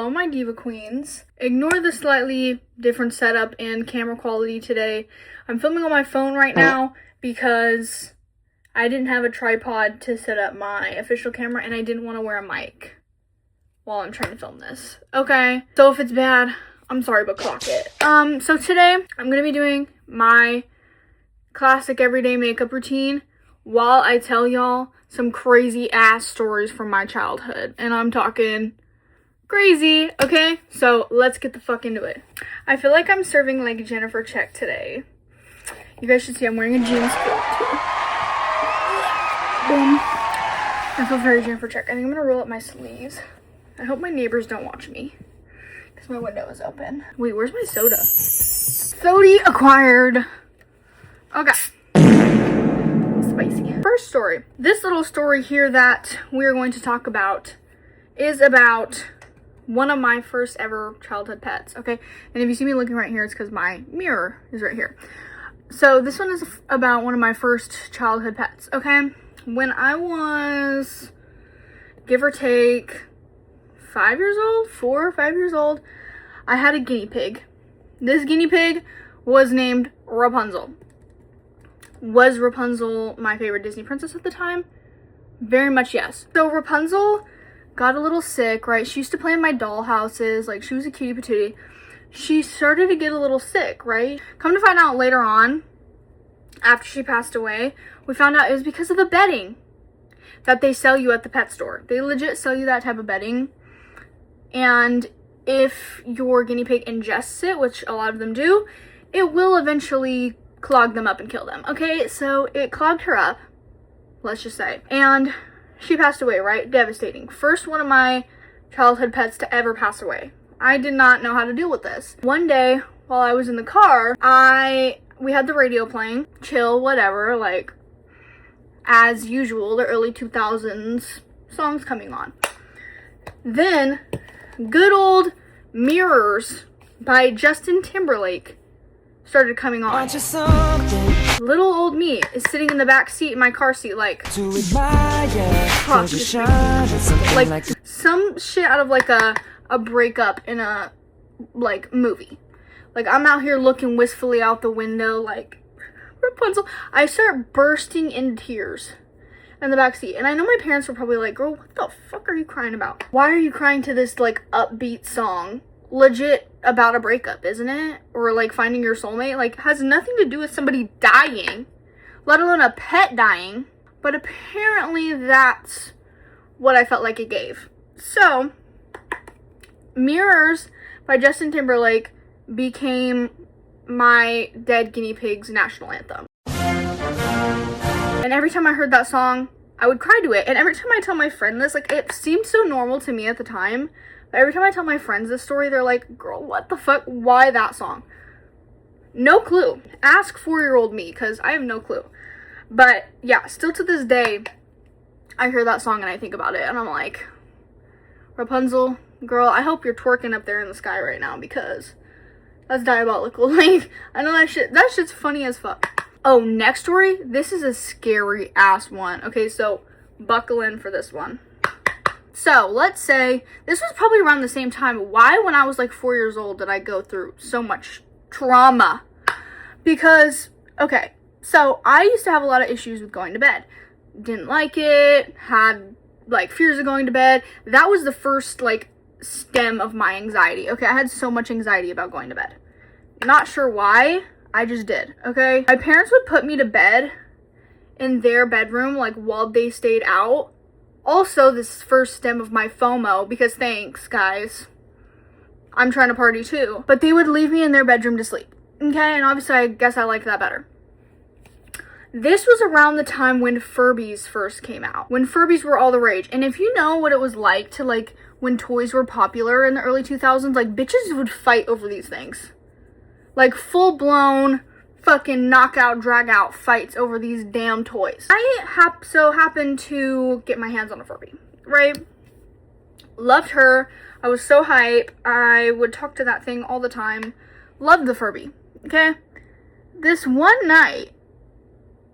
Hello, my diva queens. Ignore the slightly different setup and camera quality today. I'm filming on my phone right now because I didn't have a tripod to set up my official camera and I didn't want to wear a mic while I'm trying to film this. Okay, so if it's bad, I'm sorry, but clock it. So today I'm gonna be doing my classic everyday makeup routine while I tell y'all some crazy ass stories from my childhood. And I'm talking crazy, okay? So let's get the fuck into it. I feel like I'm serving like Jennifer Check today. You guys should see I'm wearing a jeans coat too. Boom. I feel very Jennifer Check. I think I'm gonna roll up my sleeves. I hope my neighbors don't watch me because my window is open. Wait, where's my soda? Soda acquired. Okay. Spicy. First story. This little story here that we're going to talk about is about one of my first ever childhood pets, okay? And if you see me looking right here, it's because my mirror is right here. So this one is about one of my first childhood pets, okay? When I was, give or take, 5 years old, 4 or 5 years old, I had a guinea pig. This guinea pig was named Rapunzel. Was Rapunzel my favorite Disney princess at the time? Very much yes. So Rapunzel got a little sick, right? She used to play in my doll houses, like she was a cutie patootie. She started to get a little sick, right? Come to find out later on, after she passed away, we found out it was because of the bedding that they sell you at the pet store. They legit sell you that type of bedding. And if your guinea pig ingests it, which a lot of them do, it will eventually clog them up and kill them. Okay, so it clogged her up, let's just say. And she passed away, right? Devastating. First one of my childhood pets to ever pass away. I did not know how to deal with this. One day, while I was in the car, we had the radio playing, chill, whatever, like, as usual, the early 2000s songs coming on. Then, good old Mirrors by Justin Timberlake started coming on. Little old me is sitting in the back seat in my car seat like some shit out of like a breakup in a like movie. Like I'm out here looking wistfully out the window like Rapunzel. I start bursting in tears in the back seat. And I know my parents were probably like, girl, what the fuck are you crying about? Why are you crying to this like upbeat song? Legit about a breakup, isn't it? Or like finding your soulmate. Like has nothing to do with somebody dying, let alone a pet dying. But apparently that's what I felt like it gave. So Mirrors by Justin Timberlake became my dead guinea pig's national anthem. And every time I heard that song, I would cry to it. And every time I tell my friend this, like it seemed so normal to me at the time. But every time I tell my friends this story, they're like, girl, what the fuck? Why that song? No clue. Ask 4-year-old me, because I have no clue. But yeah, still to this day, I hear that song and I think about it. And I'm like, Rapunzel, girl, I hope you're twerking up there in the sky right now, because that's diabolical. Like, I know that shit's funny as fuck. Oh, next story. This is a scary ass one. Okay, so buckle in for this one. So, let's say, this was probably around the same time. Why, when I was like 4 years old, did I go through so much trauma? Because, okay, so I used to have a lot of issues with going to bed. Didn't like it, had like fears of going to bed. That was the first like stem of my anxiety. Okay, I had so much anxiety about going to bed. Not sure why, I just did, okay? My parents would put me to bed in their bedroom like while they stayed out. Also, this first stem of my FOMO, because thanks, guys. I'm trying to party too. But they would leave me in their bedroom to sleep. Okay, and obviously I guess I liked that better. This was around the time when Furbies first came out. When Furbies were all the rage. And if you know what it was like to like, when toys were popular in the early 2000s, like bitches would fight over these things. Like full blown fucking knockout, drag out fights over these damn toys. I so happened to get my hands on a Furby, right? Loved her. I was so hype. I would talk to that thing all the time. Loved the Furby, okay? This one night,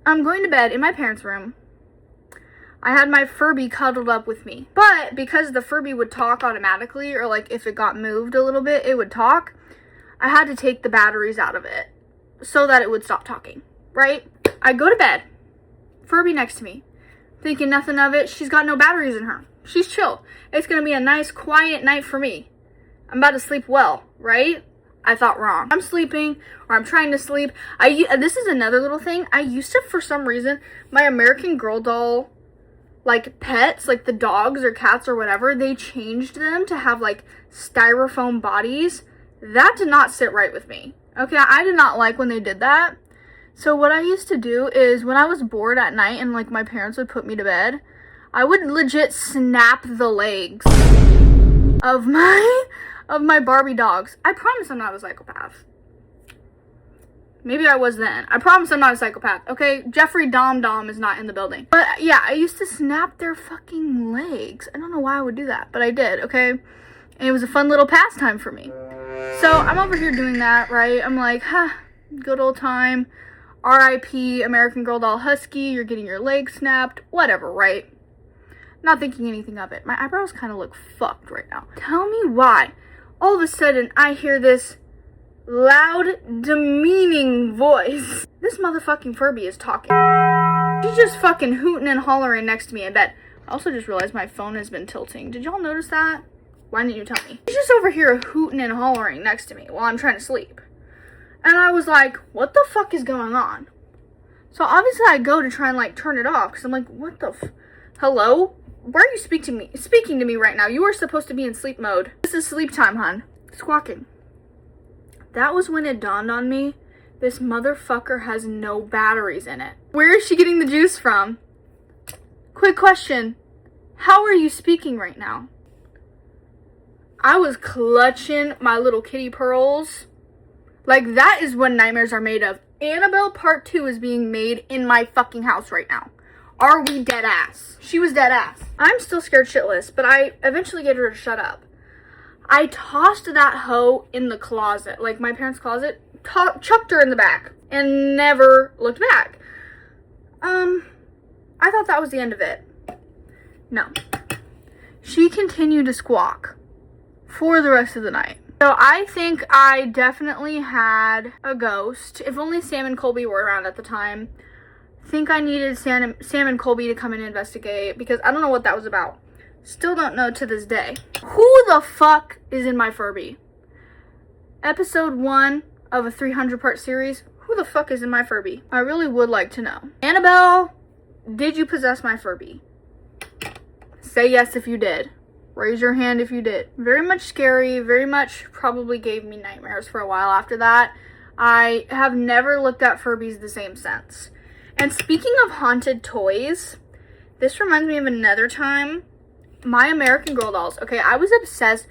I'm going to bed in my parents' room. I had my Furby cuddled up with me. But because the Furby would talk automatically, or like if it got moved a little bit, it would talk, I had to take the batteries out of it so that it would stop talking, right? I go to bed, Furby next to me, thinking nothing of it. She's got no batteries in her. She's chill. It's gonna be a nice, quiet night for me. I'm about to sleep well, right? I thought wrong. I'm sleeping, or I'm trying to sleep. This is another little thing. I used to, for some reason, my American Girl doll, like pets, like the dogs or cats or whatever, they changed them to have like styrofoam bodies. That did not sit right with me. Okay, I did not like when they did that. So what I used to do is when I was bored at night and like my parents would put me to bed, I would legit snap the legs of my Barbie dogs. I promise I'm not a psychopath. Maybe I was then. I promise I'm not a psychopath, okay? Jeffrey Dom is not in the building. But yeah, I used to snap their fucking legs. I don't know why I would do that, but I did, okay? And it was a fun little pastime for me. So I'm over here doing that, right? I'm like, good old time. R.I.P. American Girl doll Husky, you're getting your legs snapped. Whatever, right? Not thinking anything of it. My eyebrows kind of look fucked right now. Tell me why. All of a sudden, I hear this loud, demeaning voice. This motherfucking Furby is talking. She's just fucking hooting and hollering next to me in bed. I also just realized my phone has been tilting. Did y'all notice that? Why didn't you tell me? She's just over here hooting and hollering next to me while I'm trying to sleep. And I was like, what the fuck is going on? So obviously I go to try and like turn it off because I'm like, what the hello? Why are you speaking to me right now? You are supposed to be in sleep mode. This is sleep time, hon. Squawking. That was when it dawned on me, this motherfucker has no batteries in it. Where is she getting the juice from? Quick question. How are you speaking right now? I was clutching my little kitty pearls. Like, that is what nightmares are made of. Annabelle Part 2 is being made in my fucking house right now. Are we dead ass? She was dead ass. I'm still scared shitless, but I eventually get her to shut up. I tossed that hoe in the closet, like my parents' closet, chucked her in the back, and never looked back. I thought that was the end of it. No. She continued to squawk for the rest of the night. So I think I definitely had a ghost. If only Sam and Colby were around at the time. I think I needed Sam and Colby to come and investigate because I don't know what that was about. Still don't know to this day. Who the fuck is in my Furby? Episode 1 of a 300-part series. Who the fuck is in my Furby? I really would like to know. Annabelle, did you possess my Furby? Say yes if you did. Raise your hand if you did. Very much scary. Very much probably gave me nightmares for a while after that. I have never looked at Furbies the same since. And speaking of haunted toys, this reminds me of another time. My American Girl dolls. Okay, I was obsessed.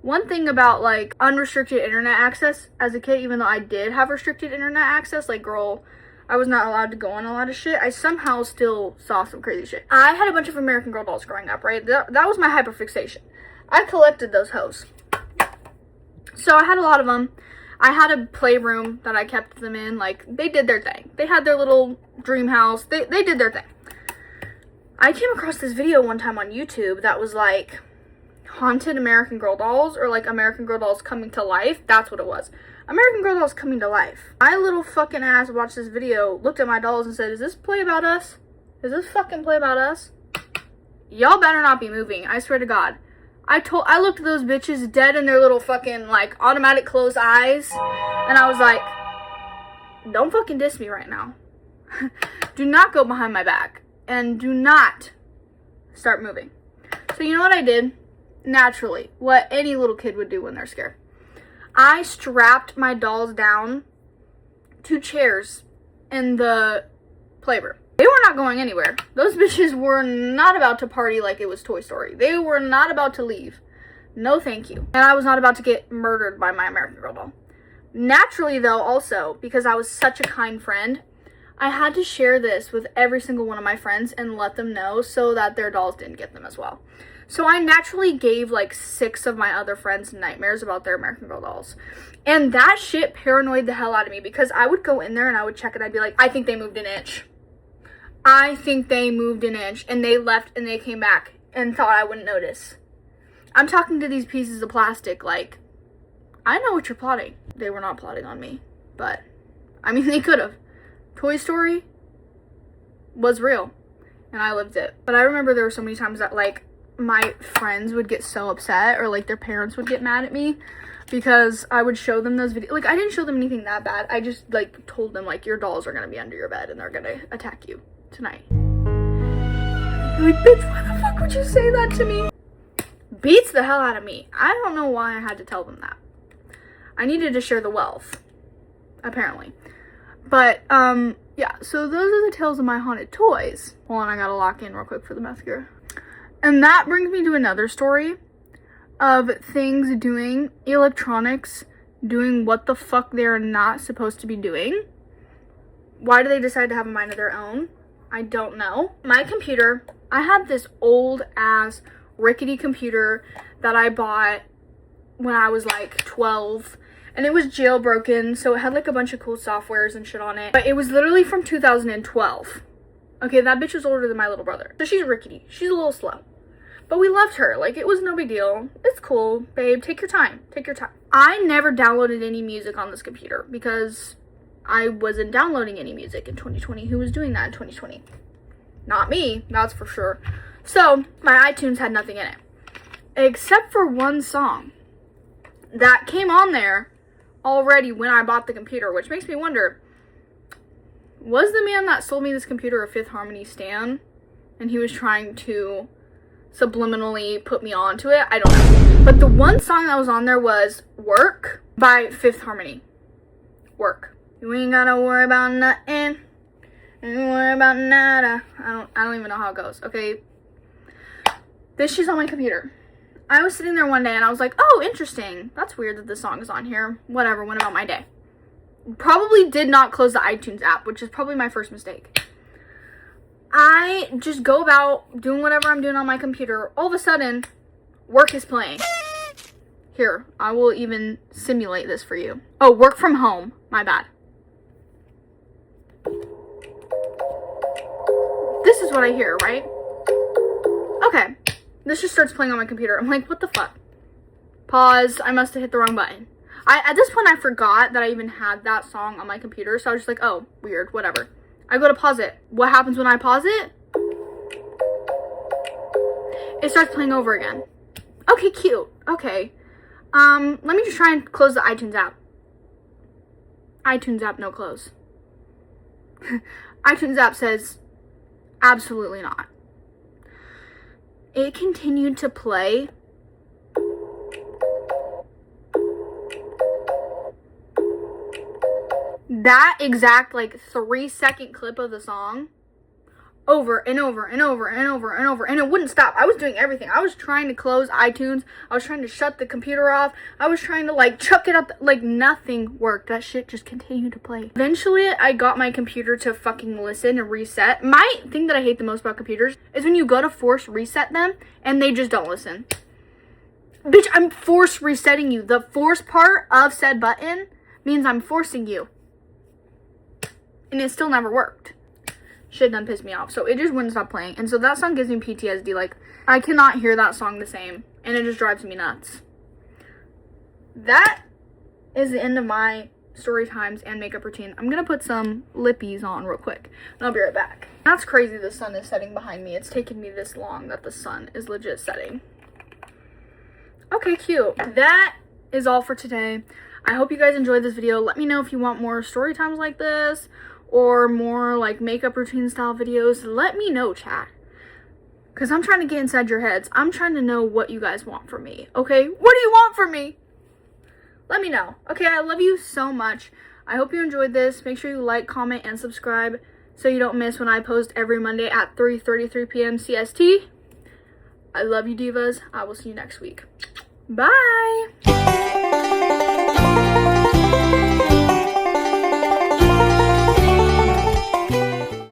One thing about like unrestricted internet access as a kid, even though I did have restricted internet access, like girl, I was not allowed to go on a lot of shit. I somehow still saw some crazy shit. I had a bunch of American Girl dolls growing up, right? That was my hyperfixation. I collected those hoes. So I had a lot of them. I had a playroom that I kept them in. Like, they did their thing. They had their little dream house. They did their thing. I came across this video one time on YouTube that was like haunted American Girl dolls, or like American Girl dolls coming to life. That's what it was. American Girl dolls coming to life. My little fucking ass watched this video, looked at my dolls and said, is this play about us? Is this fucking play about us? Y'all better not be moving. I swear to God. I looked at those bitches dead in their little fucking like automatic closed eyes. And I was like, don't fucking diss me right now. Do not go behind my back. And do not start moving. So you know what I did? Naturally, what any little kid would do when they're scared. I strapped my dolls down to chairs in the playroom. They were not going anywhere. Those bitches were not about to party like it was Toy Story. They were not about to leave. No thank you. And I was not about to get murdered by my American Girl doll. Naturally though, also, because I was such a kind friend, I had to share this with every single one of my friends and let them know so that their dolls didn't get them as well. So I naturally gave like 6 of my other friends nightmares about their American Girl dolls. And that shit paranoid the hell out of me because I would go in there and I would check it. I'd be like, I think they moved an inch. I think they moved an inch and they left and they came back and thought I wouldn't notice. I'm talking to these pieces of plastic like, I know what you're plotting. They were not plotting on me, but I mean, they could have. Toy Story was real and I lived it. But I remember there were so many times that like my friends would get so upset, or like their parents would get mad at me because I would show them those videos. Like, I didn't show them anything that bad. I just like told them like, your dolls are gonna be under your bed and they're gonna attack you tonight. Like, bitch, why the fuck would you say that to me? Beats the hell out of me. I don't know why I had to tell them that. I needed to share the wealth, apparently. But yeah, so those are the tales of my haunted toys. Hold on, I gotta lock in real quick for the mascara. And that brings me to another story of things doing, electronics doing what the fuck they're not supposed to be doing. Why do they decide to have a mind of their own? I don't know. My computer, I had this old ass rickety computer that I bought when I was like 12, and it was jailbroken, so it had like a bunch of cool softwares and shit on it, but it was literally from 2012. Okay, that bitch was older than my little brother, so she's rickety. She's a little slow, but we loved her. Like, it was no big deal. It's cool, babe. Take your time. Take your time. I never downloaded any music on this computer because I wasn't downloading any music in 2020. Who was doing that in 2020? Not me, that's for sure. So my iTunes had nothing in it except for one song that came on there already when I bought the computer, which makes me wonder, was the man that sold me this computer a Fifth Harmony stan and he was trying to subliminally put me onto it? I don't know. But the one song that was on there was Work by Fifth Harmony. Work. You ain't gotta worry about nothing. Ain't worry about nada. I don't even know how it goes. Okay. This shit's on my computer. I was sitting there one day and I was like, oh, interesting. That's weird that this song is on here. Whatever, went about my day. Probably did not close the iTunes app, which is probably my first mistake. I just go about doing whatever I'm doing on my computer. All of a sudden, Work is playing. Here, I will even simulate this for you. Oh, Work from Home. My bad. This is what I hear, right? Okay. This just starts playing on my computer. I'm like, what the fuck? Pause. I must have hit the wrong button. At this point, I forgot that I even had that song on my computer. So I was just like, oh, weird, whatever. I go to pause it. What happens when I pause it? It starts playing over again. Okay, cute. Okay. Let me just try and close the iTunes app. iTunes app, no close. iTunes app says, absolutely not. It continued to play. That exact like 3-second clip of the song over and over and over and over and over, and it wouldn't stop. I was doing everything. I was trying to close iTunes. I was trying to shut the computer off. I was trying to like chuck it up. Like, nothing worked. That shit just continued to play. Eventually, I got my computer to fucking listen and reset. My thing that I hate the most about computers is when you go to force reset them and they just don't listen. Bitch, I'm force resetting you. The force part of said button means I'm forcing you. And it still never worked. Shit done pissed me off. So it just wouldn't stop playing. And so that song gives me PTSD. Like, I cannot hear that song the same. And it just drives me nuts. That is the end of my story times and makeup routine. I'm going to put some lippies on real quick. And I'll be right back. That's crazy the sun is setting behind me. It's taken me this long that the sun is legit setting. Okay, cute. That is all for today. I hope you guys enjoyed this video. Let me know if you want more story times like this, or more like makeup routine style videos. Let me know, chat. Because I'm trying to get inside your heads. I'm trying to know what you guys want from me. Okay? What do you want from me? Let me know. Okay, I love you so much. I hope you enjoyed this. Make sure you like, comment, and subscribe so you don't miss when I post every Monday at 3:33 p.m. CST. I love you, divas. I will see you next week. Bye!